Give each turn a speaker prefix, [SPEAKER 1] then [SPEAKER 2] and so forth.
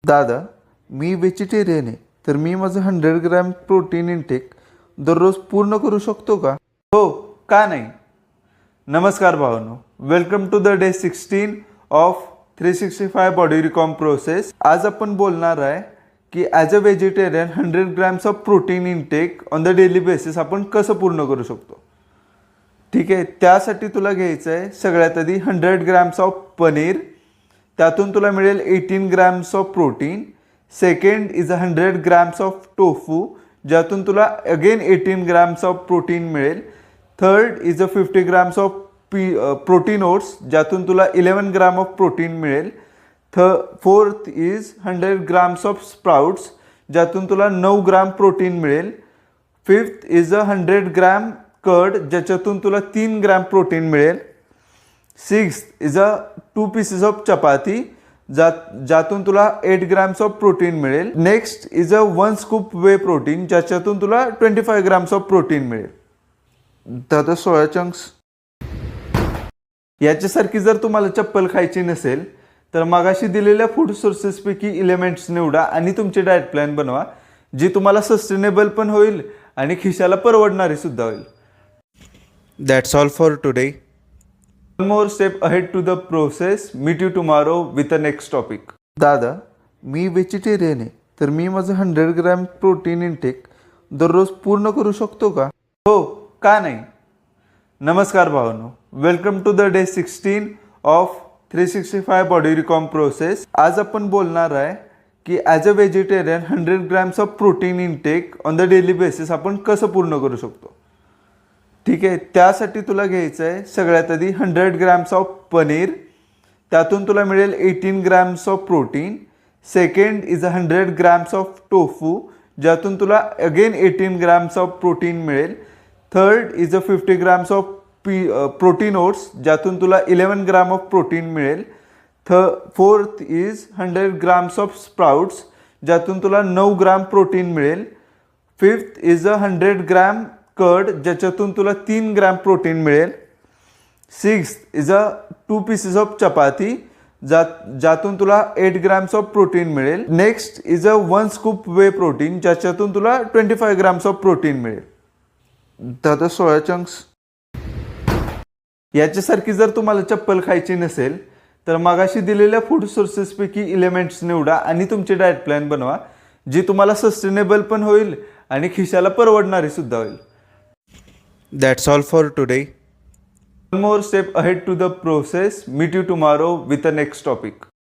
[SPEAKER 1] दादा, मी व्हेजिटेरियन आहे, तर मी माझं 100 ग्रॅम प्रोटीन इनटेक दररोज पूर्ण करू शकतो का?
[SPEAKER 2] हो, का नाही? नमस्कार भावांनो, welcome to the day 16 of 365 body recomp process. आज आपण बोलणार आहे की as a vegetarian 100 grams of protein intake on the daily basis आपण कसं पूर्ण करू शकतो. ठीक आहे, त्यासाठी तुला घ्यायचं आहे सगळ्यात आधी 100 ग्रॅम्स ऑफ पनीर. त्यातून तुला मिळेल 18 grams of protein. Second is 100 grams of tofu, ज्यातून तुला अगेन 18 ग्रॅम्स ऑफ प्रोटीन मिळेल. Third is 50 grams of protein oats, ज्यातून तुला 11 ग्रॅम ऑफ प्रोटीन मिळेल. Fourth is 100 grams of sprouts, ज्यातून तुला 9 ग्रॅम प्रोटीन मिळेल. फिफ्थ इज 100 ग्रॅम कर्ड, ज्याच्यातून तुला 3 ग्रॅम प्रोटीन मिळेल. सिक्स्थ इज 2 पीसेस ऑफ चपाती, ज्यातून तुला 8 ग्रॅम्स ऑफ प्रोटीन मिळेल. Next is 1 scoop whey protein, ज्याच्यातून तुला 25 ग्रॅम्स ऑफ प्रोटीन मिळेल.
[SPEAKER 1] दादा, सोया चंक्स.
[SPEAKER 2] याच्यासारखी जर तुम्हाला चप्पल खायची नसेल तर मागाशी दिलेल्या फूड सोर्सेसपैकी एलिमेंट्स निवडा आणि तुमची डाएट प्लॅन बनवा, जी तुम्हाला सस्टेनेबल पण होईल आणि खिशाला परवडणारी सुद्धा होईल.
[SPEAKER 1] That's all for today.
[SPEAKER 2] One more step ahead to the process. Meet you tomorrow with the next topic.
[SPEAKER 1] दादा, मी व्हेजिटेरियन आहे, तर मी माझं 100 ग्रॅम प्रोटीन इनटेक दररोज पूर्ण करू शकतो का?
[SPEAKER 2] हो, का नाही? नमस्कार भावांनो, welcome to the day 16 of 365 body recomp process. आज आपण बोलणार आहे की as a vegetarian 100 grams of protein intake on the daily basis आपण कसं पूर्ण करू शकतो. ठीक आहे, त्यासाठी तुला घ्यायचं आहे सगळ्यात आधी 100 ग्रॅम्स ऑफ पनीर. त्यातून तुला मिळेल 18 grams of protein. Second is 100 grams of tofu, ज्यातून तुला अगेन 18 ग्रॅम्स ऑफ प्रोटीन मिळेल. Third is 50 grams of protein oats, ज्यातून तुला 11 ग्रॅम ऑफ प्रोटीन मिळेल. Fourth is 100 grams of sprouts, ज्यातून तुला 9 ग्रॅम प्रोटीन मिळेल. फिफ्थ इज 100 ग्रॅम कर्ड, ज्याच्यातून तुला 3 ग्रॅम प्रोटीन मिळेल. सिक्स्थ इज 2 पीसेस ऑफ चपाती, ज्यातून तुला 8 ग्रॅम्स ऑफ प्रोटीन मिळेल. Next is 1 scoop whey protein, ज्याच्यातून तुला 25 ग्रॅम्स ऑफ प्रोटीन मिळेल.
[SPEAKER 1] दादा, सोया चंक्स.
[SPEAKER 2] याच्यासारखी जर तुम्हाला चप्पल खायची नसेल तर मागाशी दिलेल्या फूड सोर्सेसपैकी एलिमेंट्स निवडा आणि तुमची डाएट प्लॅन बनवा, जी तुम्हाला सस्टेनेबल पण होईल आणि खिशाला परवडणारी सुद्धा होईल.
[SPEAKER 1] That's all for today.
[SPEAKER 2] One more step ahead to the process. Meet you tomorrow with the next topic.